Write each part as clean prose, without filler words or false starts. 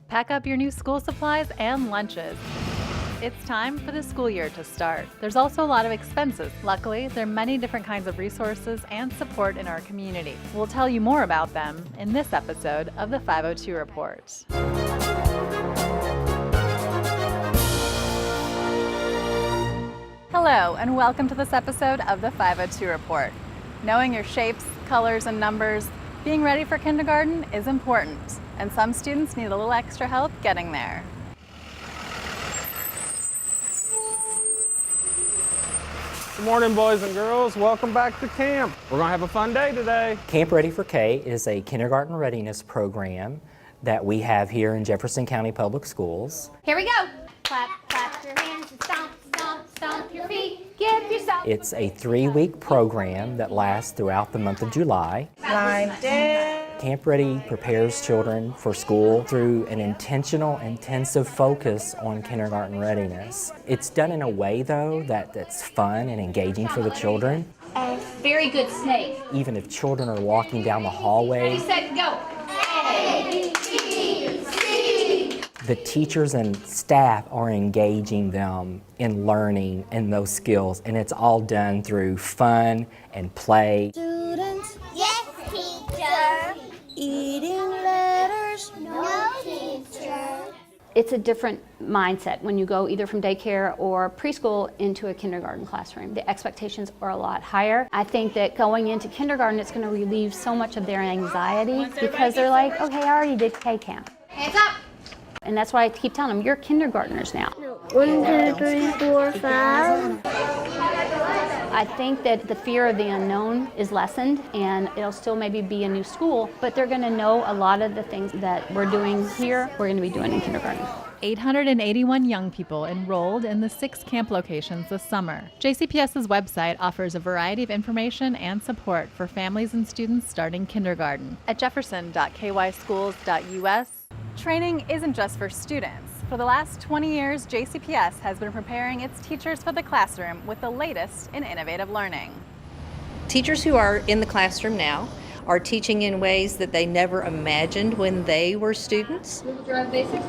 Pack up your new school supplies and lunches. It's time for the school year to start. There's also a lot of expenses. Luckily, there are many different kinds of resources and support in our community. We'll tell you more about them in this episode of the 502 Report. Hello, and welcome to this episode of the 502 Report. Knowing your shapes, colors, and numbers, being ready for kindergarten is important, and some students need a little extra help getting there. Good morning, boys and girls. Welcome back to camp. We're going to have a fun day today. Camp Ready for K is a kindergarten readiness program that we have here in Jefferson County Public Schools. Here we go. Clap, clap your hands and stomp, stomp, stomp your feet. Give yourself. It's a 3-week program that lasts throughout the month of July. Camp Ready prepares children for school through an intentional, intensive focus on kindergarten readiness. It's done in a way, though, that's fun and engaging for the children. Very good snake. Even if children are walking down the hallway, Ready, set, go. A, B, C. the teachers and staff are engaging them in learning and those skills, and it's all done through fun and play. Students, yes, teacher. Eating letters, no, teacher. It's a different mindset when you go either from daycare or preschool into a kindergarten classroom. The expectations are a lot higher. I think that going into kindergarten, it's going to relieve so much of their anxiety because they're like, okay, I already did K camp. Hands up. And that's why I keep telling them, you're kindergartners now. 1, 2, 3, 4, 5. I think that the fear of the unknown is lessened, and it'll still maybe be a new school, but they're going to know a lot of the things that we're doing here, we're going to be doing in kindergarten. 881 young people enrolled in the 6 camp locations this summer. JCPS's website offers a variety of information and support for families and students starting kindergarten. At jefferson.kyschools.us, training isn't just for students. For the last 20 years, JCPS has been preparing its teachers for the classroom with the latest in innovative learning. Teachers who are in the classroom now are teaching in ways that they never imagined when they were students. Drive basics.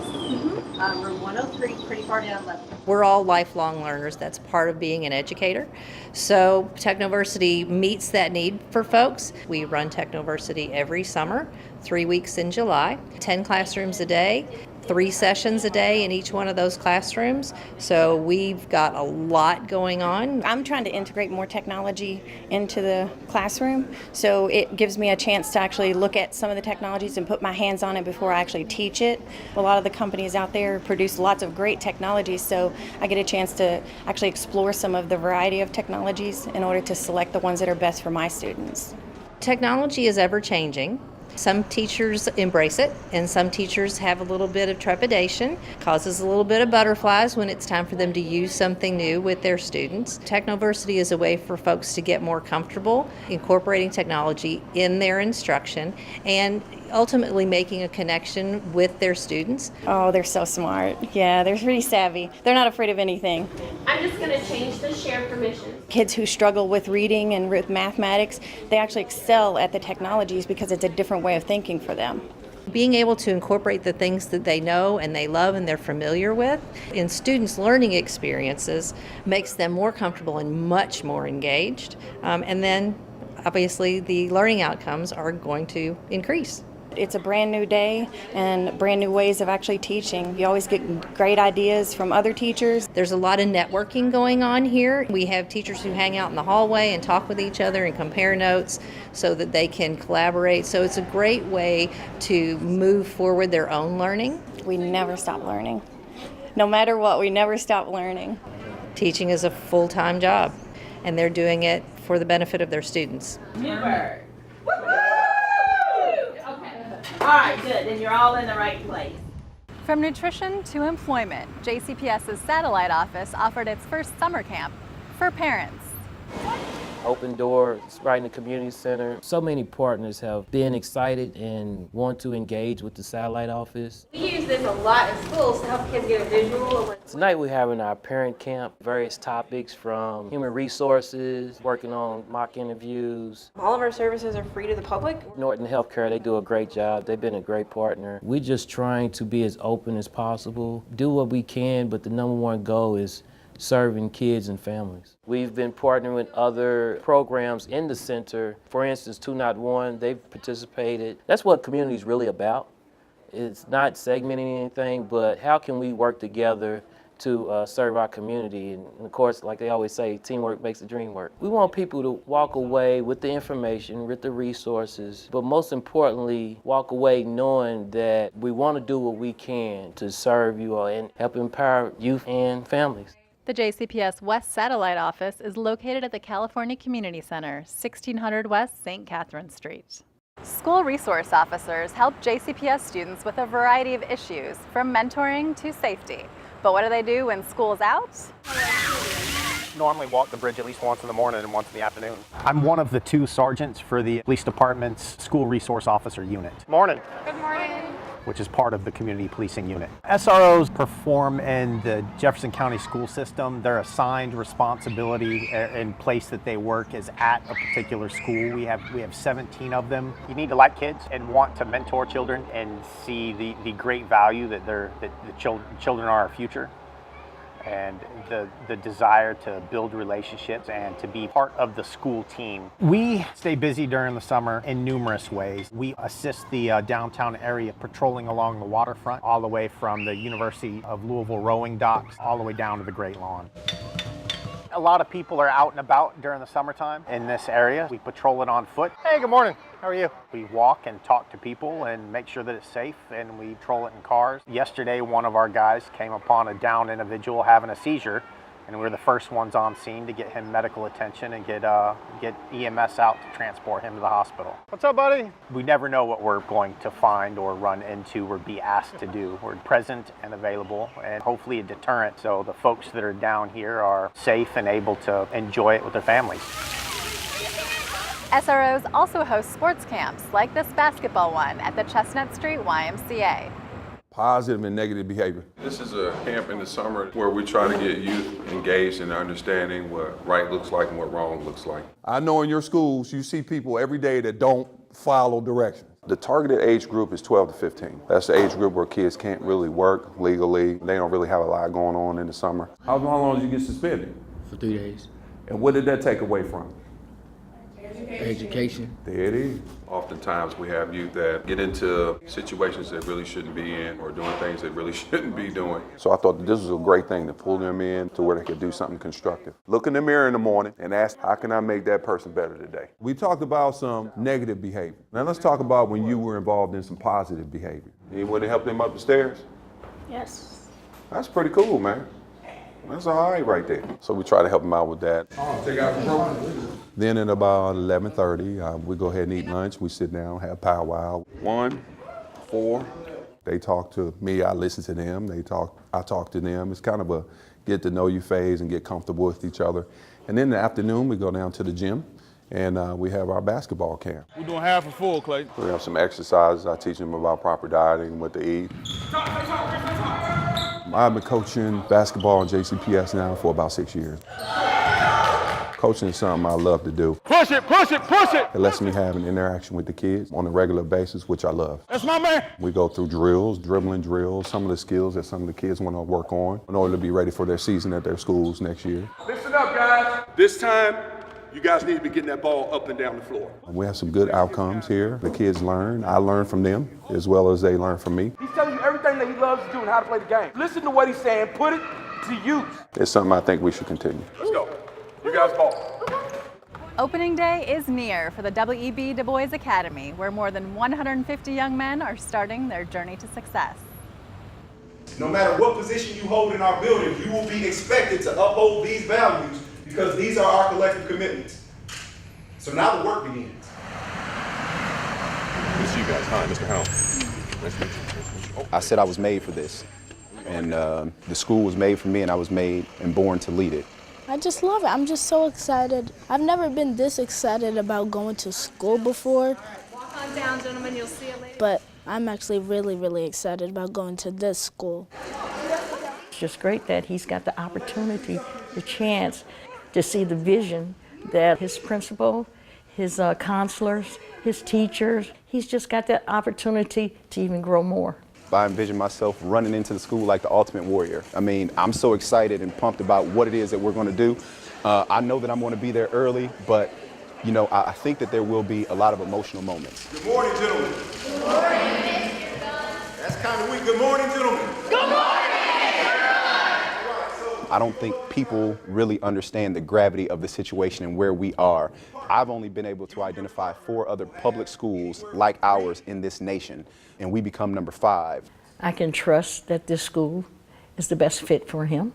Room 103, pretty far down left. We're all lifelong learners. That's part of being an educator. So Technoversity meets that need for folks. We run Technoversity every summer, 3 weeks in July, 10 classrooms a day. 3 sessions a day in each one of those classrooms. So we've got a lot going on. I'm trying to integrate more technology into the classroom, so it gives me a chance to actually look at some of the technologies and put my hands on it before I actually teach it. A lot of the companies out there produce lots of great technologies, so I get a chance to actually explore some of the variety of technologies in order to select the ones that are best for my students. Technology is ever changing. Some teachers embrace it, and some teachers have a little bit of trepidation, causes a little bit of butterflies when it's time for them to use something new with their students. Technoversity is a way for folks to get more comfortable incorporating technology in their instruction and ultimately making a connection with their students. Oh, they're so smart. Yeah, they're pretty savvy. They're not afraid of anything. I'm just going to change the share permissions. Kids who struggle with reading and with mathematics, they actually excel at the technologies because it's a different way of thinking for them. Being able to incorporate the things that they know and they love and they're familiar with in students' learning experiences makes them more comfortable and much more engaged. And then obviously the learning outcomes are going to increase. It's a brand new day and brand new ways of actually teaching. You always get great ideas from other teachers. There's a lot of networking going on here. We have teachers who hang out in the hallway and talk with each other and compare notes so that they can collaborate. So it's a great way to move forward their own learning. We never stop learning. No matter what, we never stop learning. Teaching is a full-time job, and they're doing it for the benefit of their students. Newburgh. All right, good. Then you're all in the right place. From nutrition to employment, JCPS's satellite office offered its first summer camp for parents. Open Door, it's right in the community center. So many partners have been excited and want to engage with the satellite office. We use this a lot in schools to help kids get a visual. Tonight we're having our parent camp, various topics from human resources, working on mock interviews. All of our services are free to the public. Norton Healthcare, they do a great job. They've been a great partner. We're just trying to be as open as possible, do what we can, but the number one goal is serving kids and families. We've been partnering with other programs in the center. For instance, 2-Not-1, they've participated. That's what community is really about. It's not segmenting anything, but how can we work together to serve our community? And of course, like they always say, teamwork makes the dream work. We want people to walk away with the information, with the resources, but most importantly, walk away knowing that we want to do what we can to serve you all and help empower youth and families. The JCPS West Satellite Office is located at the California Community Center, 1600 West St. Catherine Street. School resource officers help JCPS students with a variety of issues, from mentoring to safety. But what do they do when school's out? Normally walk the bridge at least once in the morning and once in the afternoon. I'm one of the 2 sergeants for the police department's school resource officer unit. Morning. Good morning. Which is part of the community policing unit. SROs perform in the Jefferson County school system. Their assigned responsibility and place that they work is at a particular school. We have 17 of them. You need to like kids and want to mentor children and see the great value that the children are our future, and the desire to build relationships and to be part of the school team. We stay busy during the summer in numerous ways. We assist the downtown area patrolling along the waterfront, all the way from the University of Louisville rowing docks, all the way down to the Great Lawn. A lot of people are out and about during the summertime in this area. We patrol it on foot. Hey, good morning. How are you? We walk and talk to people and make sure that it's safe, and we patrol it in cars. Yesterday, one of our guys came upon a downed individual having a seizure, and we were the first ones on scene to get him medical attention and get EMS out to transport him to the hospital. What's up, buddy? We never know what we're going to find or run into or be asked to do. We're present and available, and hopefully a deterrent, so the folks that are down here are safe and able to enjoy it with their families. SROs also host sports camps, like this basketball one at the Chestnut Street YMCA. Positive and negative behavior. This is a camp in the summer where we try to get youth engaged in understanding what right looks like and what wrong looks like. I know in your schools you see people every day that don't follow directions. The targeted age group is 12 to 15. That's the age group where kids can't really work legally. They don't really have a lot going on in the summer. How long did you get suspended? For 3 days. And what did that take away from? Education. There it is. Oftentimes we have youth that get into situations they really shouldn't be in or doing things they really shouldn't be doing. So I thought that this was a great thing to pull them in to where they could do something constructive. Look in the mirror in the morning and ask, how can I make that person better today? We talked about some negative behavior. Now let's talk about when you were involved in some positive behavior. Anyone to help them up the stairs? Yes. That's pretty cool, man. That's all right right there. So we try to help them out with that. Take out the program. Then at about 11:30, we go ahead and eat lunch. We sit down, have powwow. 1, 4, they talk to me, I listen to them. I talk to them. It's kind of a get to know you phase and get comfortable with each other. And then in the afternoon, we go down to the gym and we have our basketball camp. We're doing half and full, Clay. We have some exercises. I teach them about proper dieting, what to eat. I've been coaching basketball in JCPS now for about 6 years. Coaching is something I love to do. Push it, push it, push it! It lets me have an interaction with the kids on a regular basis, which I love. That's my man! We go through drills, dribbling drills, some of the skills that some of the kids want to work on in order to be ready for their season at their schools next year. Listen up, guys. This time, you guys need to be getting that ball up and down the floor. We have some good outcomes here. The kids learn. I learn from them as well as they learn from me. He's telling you everything that he loves to do and how to play the game. Listen to what he's saying. Put it to use. It's something I think we should continue. Let's go. You guys ball. Opening day is near for the WEB Dubois Academy, where more than 150 young men are starting their journey to success. No matter what position you hold in our building, you will be expected to uphold these values because these are our collective commitments. So now the work begins. Good to see you guys. Hi, Mr. Howe. Nice to meet you. I said I was made for this. And the school was made for me, and I was made and born to lead it. I just love it. I'm just so excited. I've never been this excited about going to school before. Walk on down, gentlemen. You'll see it later. But I'm actually really, really excited about going to this school. It's just great that he's got the opportunity, the chance to see the vision that his principal, his counselors, his teachers, he's just got that opportunity to even grow more. I envision myself running into the school like the ultimate warrior. I mean, I'm so excited and pumped about what it is that we're going to do. I know that I'm going to be there early, but you know, I think that there will be a lot of emotional moments. Good morning, gentlemen. Good morning. That's kind of weak. Good morning, gentlemen. Good morning. I don't think people really understand the gravity of the situation and where we are. I've only been able to identify 4 other public schools like ours in this nation, and we become number 5. I can trust that this school is the best fit for him.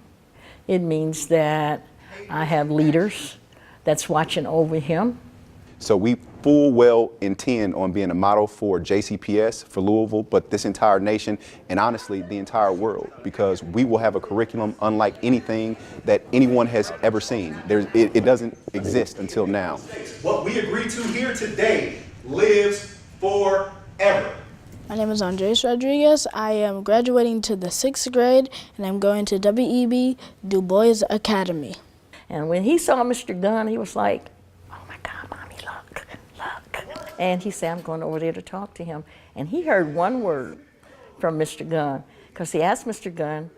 It means that I have leaders that's watching over him. So we full well intend on being a model for JCPS, for Louisville, but this entire nation, and honestly, the entire world, because we will have a curriculum unlike anything that anyone has ever seen. It doesn't exist until now. What we agreed to here today lives forever. My name is Andres Rodriguez. I am graduating to the 6th grade, and I'm going to WEB Dubois Academy. And when he saw Mr. Gunn, he was like, oh my God, Mommy, look. And he said, I'm going over there to talk to him. And he heard one word from Mr. Gunn, because he asked Mr. Gunn,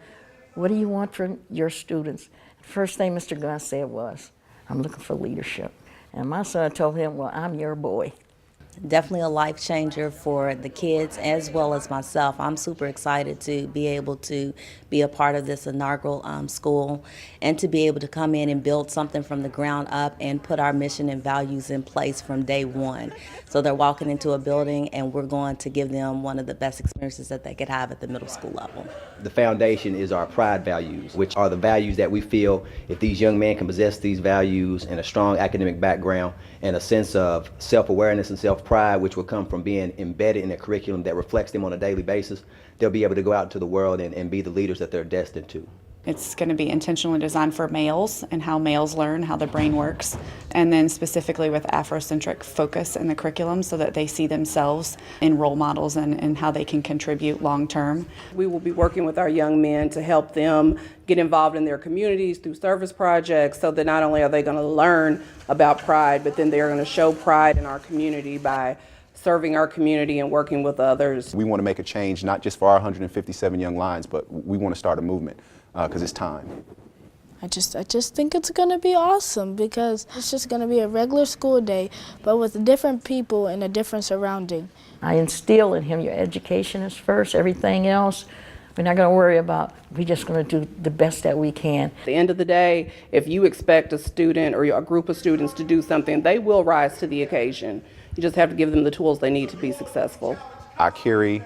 what do you want from your students? First thing Mr. Gunn said was, I'm looking for leadership. And my son told him, well, I'm your boy. Definitely a life changer for the kids as well as myself. I'm super excited to be able to be a part of this inaugural school and to be able to come in and build something from the ground up and put our mission and values in place from day one. So they're walking into a building and we're going to give them one of the best experiences that they could have at the middle school level. The foundation is our pride values, which are the values that we feel if these young men can possess these values and a strong academic background and a sense of self-awareness and self-pride, which will come from being embedded in a curriculum that reflects them on a daily basis, they'll be able to go out into the world and be the leaders that they're destined to. It's going to be intentionally designed for males and how males learn, how the brain works, and then specifically with Afrocentric focus in the curriculum so that they see themselves in role models and how they can contribute long term. We will be working with our young men to help them get involved in their communities through service projects so that not only are they going to learn about pride, but then they're going to show pride in our community by serving our community and working with others. We want to make a change, not just for our 157 young lions, but we want to start a movement. Because it's time. I just think it's going to be awesome because it's just going to be a regular school day, but with different people in a different surrounding. I instill in him your education is first, everything else we're not going to worry about. We're just going to do the best that we can. At the end of the day, if you expect a student or a group of students to do something, they will rise to the occasion. You just have to give them the tools they need to be successful. I carry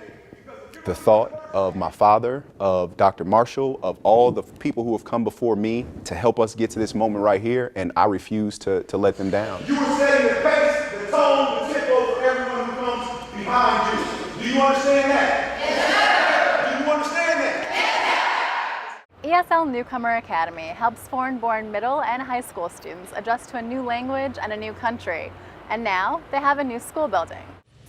the thought of my father, of Dr. Marshall, of all the people who have come before me to help us get to this moment right here, and I refuse to let them down. You are setting the pace, the tone, the tempo for everyone who comes behind you. Do you understand that? Yes, sir. Do you understand that? Yes, sir. ESL Newcomer Academy helps foreign-born middle and high school students adjust to a new language and a new country. And now they have a new school building.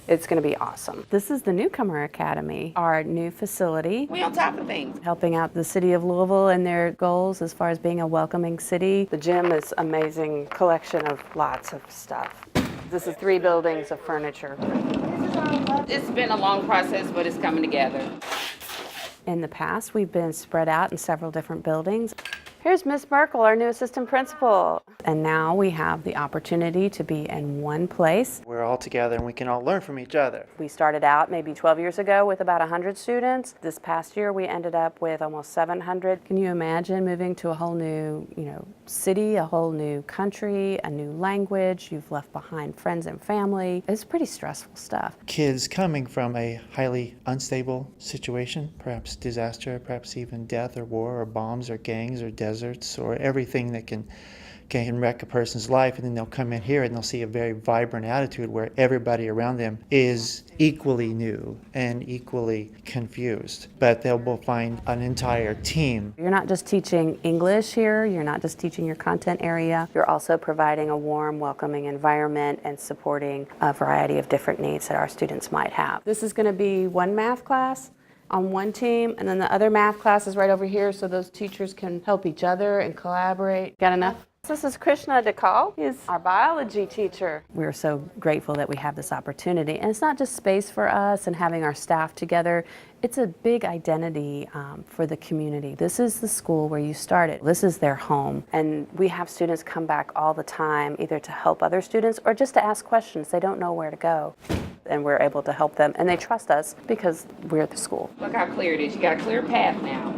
It's going to be awesome. This is the Newcomer Academy, our new facility. We on top of things. Helping out the city of Louisville and their goals as far as being a welcoming city. The gym is an amazing collection of lots of stuff. This is 3 buildings of furniture. It's been a long process, but it's coming together. In the past, we've been spread out in several different buildings. Here's Miss Merkel, our new assistant principal. And now we have the opportunity to be in one place. We're all together and we can all learn from each other. We started out maybe 12 years ago with about 100 students. This past year we ended up with almost 700. Can you imagine moving to a whole new, city, a whole new country, a new language? You've left behind friends and family. It's pretty stressful stuff. Kids coming from a highly unstable situation, perhaps disaster, perhaps even death or war or bombs or gangs or deserts or everything that can can wreck a person's life, and then they'll come in here and they'll see a very vibrant attitude where everybody around them is equally new and equally confused. But they will find an entire team. You're not just teaching English here, you're not just teaching your content area, you're also providing a warm, welcoming environment and supporting a variety of different needs that our students might have. This is going to be one math class on one team, and then the other math class is right over here so those teachers can help each other and collaborate. Got enough? This is Krishna Dekal. He's our biology teacher. We're so grateful that we have this opportunity. And it's not just space for us and having our staff together. It's a big identity for the community. This is the school where you started. This is their home. And we have students come back all the time, either to help other students or just to ask questions. They don't know where to go. And we're able to help them. And they trust us because we're the school. Look how clear it is. You got a clear path now.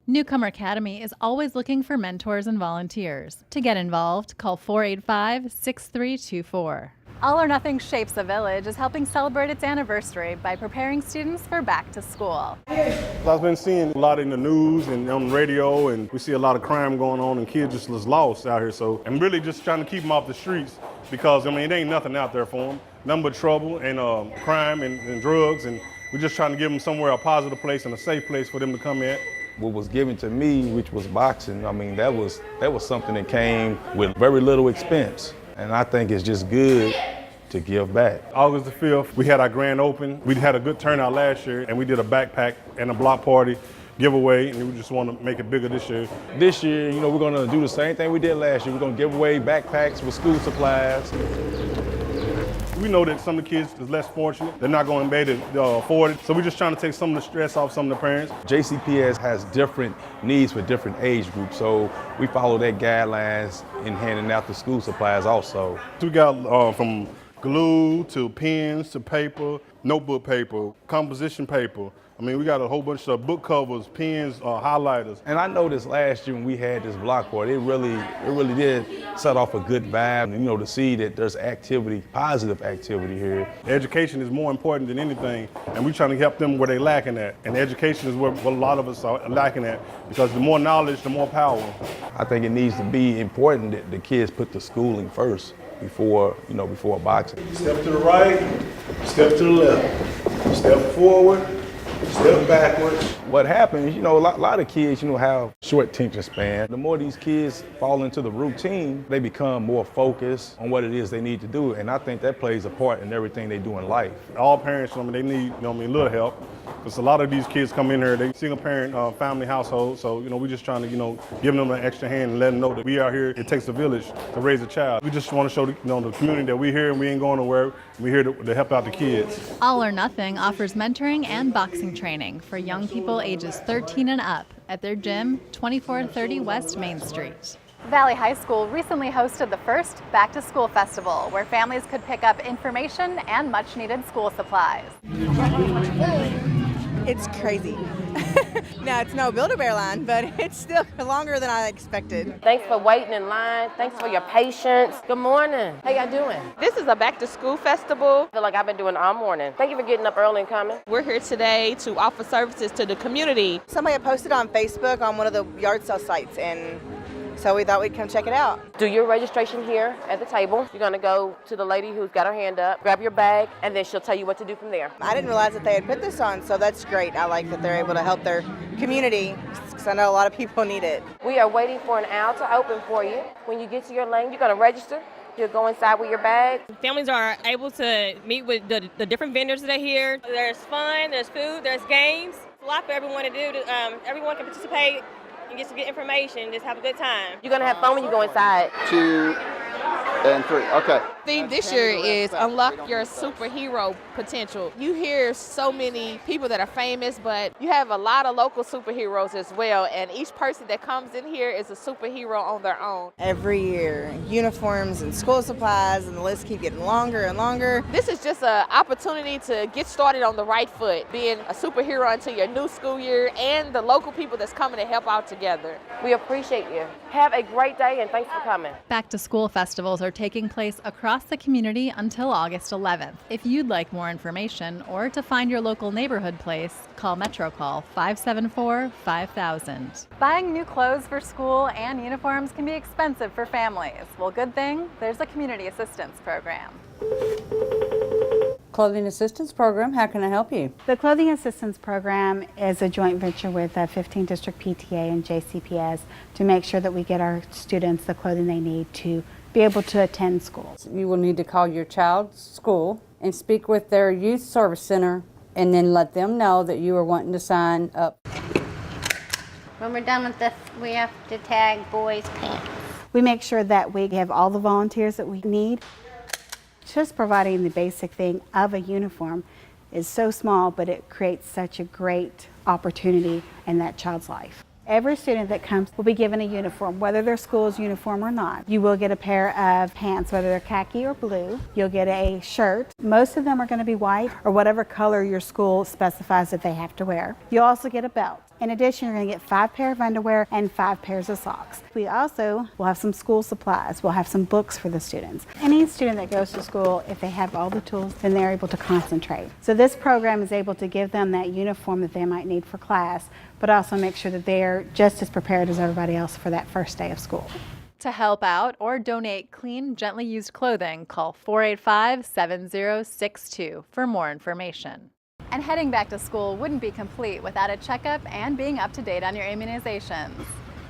Newcomer Academy is always looking for mentors and volunteers. To get involved, call 485-6324. All or Nothing Shapes a Village is helping celebrate its anniversary by preparing students for back to school. I've been seeing a lot in the news and on the radio, and we see a lot of crime going on, and kids just lost out here. So I'm really just trying to keep them off the streets because, I mean, it ain't nothing out there for them. Nothing but trouble and crime and drugs, and we're just trying to give them somewhere, a positive place and a safe place for them to come in. What was given to me, which was boxing, I mean, that was something that came with very little expense. And I think it's just good to give back. August the 5th, we had our grand open. We had a good turnout last year, and we did a backpack and a block party giveaway, and we just want to make it bigger this year. This year, you know, we're going to do the same thing we did last year. We're going to give away backpacks with school supplies. We know that some of the kids is less fortunate. They're not going to be able to afford it. So we're just trying to take some of the stress off some of the parents. JCPS has different needs for different age groups. So we follow their guidelines in handing out the school supplies also. We got from glue to pens to paper, notebook paper, composition paper. I mean, we got a whole bunch of book covers, pens, highlighters. And I noticed last year when we had this block party, it really did set off a good vibe. And, you know, to see that there's activity, positive activity here. Education is more important than anything, and we're trying to help them where they're lacking at. And education is where a lot of us are lacking at, because the more knowledge, the more power. I think it needs to be important that the kids put the schooling first before boxing. Step to the right, step to the left, step forward, step backwards. What happens, you know, a lot of kids, you know, have short attention span. The more these kids fall into the routine, they become more focused on what it is they need to do. And I think that plays a part in everything they do in life. All parents, I mean, they need, a little help. Because a lot of these kids come in here, they single parent family household. So, we're just trying to, give them an extra hand and let them know that we are here. It takes a village to raise a child. We just want to show the community that we're here and we ain't going nowhere. We're here to help out the kids. All or Nothing offers mentoring and boxing training for young people ages 13 and up at their gym, 2430 West Main Street. Valley High School recently hosted the first Back to School Festival, where families could pick up information and much needed school supplies. It's crazy. Now, it's no Build-A-Bear line, but it's still longer than I expected. Thanks for waiting in line. Thanks for your patience. Good morning. How y'all doing? This is a back to school festival. I feel like I've been doing all morning. Thank you for getting up early and coming. We're here today to offer services to the community. Somebody had posted on Facebook on one of the yard sale sites, and so we thought we'd come check it out. Do your registration here at the table. You're gonna go to the lady who's got her hand up, grab your bag, and then she'll tell you what to do from there. I didn't realize that they had put this on, so that's great. I like that they're able to help their community, because I know a lot of people need it. We are waiting for an aisle to open for you. When you get to your lane, you're gonna register. You'll go inside with your bag. Families are able to meet with the different vendors that are here. There's fun, there's food, there's games. It's a lot for everyone to do. Everyone can participate and get some good information, just have a good time. You're gonna have fun when you go inside. 2 and 3, okay. The theme this year is Unlock Your Superhero Potential. You hear so many people that are famous, but you have a lot of local superheroes as well, and each person that comes in here is a superhero on their own. Every year, uniforms and school supplies, and the list keep getting longer and longer. This is just an opportunity to get started on the right foot, being a superhero until your new school year, and the local people that's coming to help out together. We appreciate you. Have a great day, and thanks for coming. Back to School festivals are taking place across the community until August 11th. If you'd like more information or to find your local neighborhood place, call MetroCall 574-5000. Buying new clothes for school and uniforms can be expensive for families. Well, good thing there's a community assistance program. Clothing Assistance Program, how can I help you? The Clothing Assistance Program is a joint venture with 15 District PTA and JCPS to make sure that we get our students the clothing they need to be able to attend school. You will need to call your child's school and speak with their youth service center and then let them know that you are wanting to sign up. When we're done with this, we have to tag boys' pants. We make sure that we have all the volunteers that we need. Just providing the basic thing of a uniform is so small, but it creates such a great opportunity in that child's life. Every student that comes will be given a uniform, whether their school's uniform or not. You will get a pair of pants, whether they're khaki or blue. You'll get a shirt. Most of them are going to be white or whatever color your school specifies that they have to wear. You'll also get a belt. In addition, you're going to get 5 pairs of underwear and 5 pairs of socks. We also will have some school supplies. We'll have some books for the students. Any student that goes to school, if they have all the tools, then they're able to concentrate. So this program is able to give them that uniform that they might need for class, but also make sure that they're just as prepared as everybody else for that first day of school. To help out or donate clean, gently used clothing, call 485-7062 for more information. And heading back to school wouldn't be complete without a checkup and being up to date on your immunizations.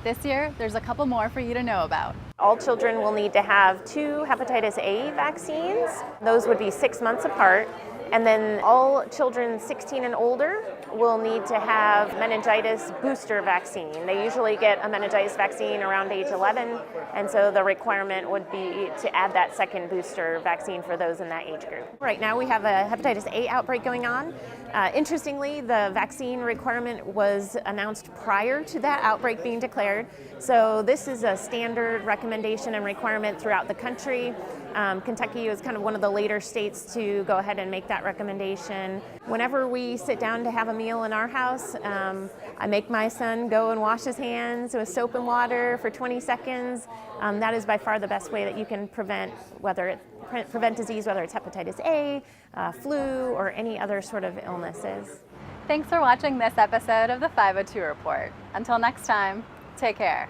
This year, there's a couple more for you to know about. All children will need to have 2 hepatitis A vaccines. Those would be 6 months apart. And then all children 16 and older will need to have meningitis booster vaccine. They usually get a meningitis vaccine around age 11, and so the requirement would be to add that second booster vaccine for those in that age group. Right now we have a hepatitis A outbreak going on. Interestingly, the vaccine requirement was announced prior to that outbreak being declared. So this is a standard recommendation and requirement throughout the country. Kentucky was kind of one of the later states to go ahead and make that recommendation. Whenever we sit down to have a meal in our house, I make my son go and wash his hands with soap and water for 20 seconds. That is by far the best way that you can prevent disease, whether it's hepatitis A, flu, or any other sort of illnesses. Thanks for watching this episode of the 502 Report. Until next time, take care.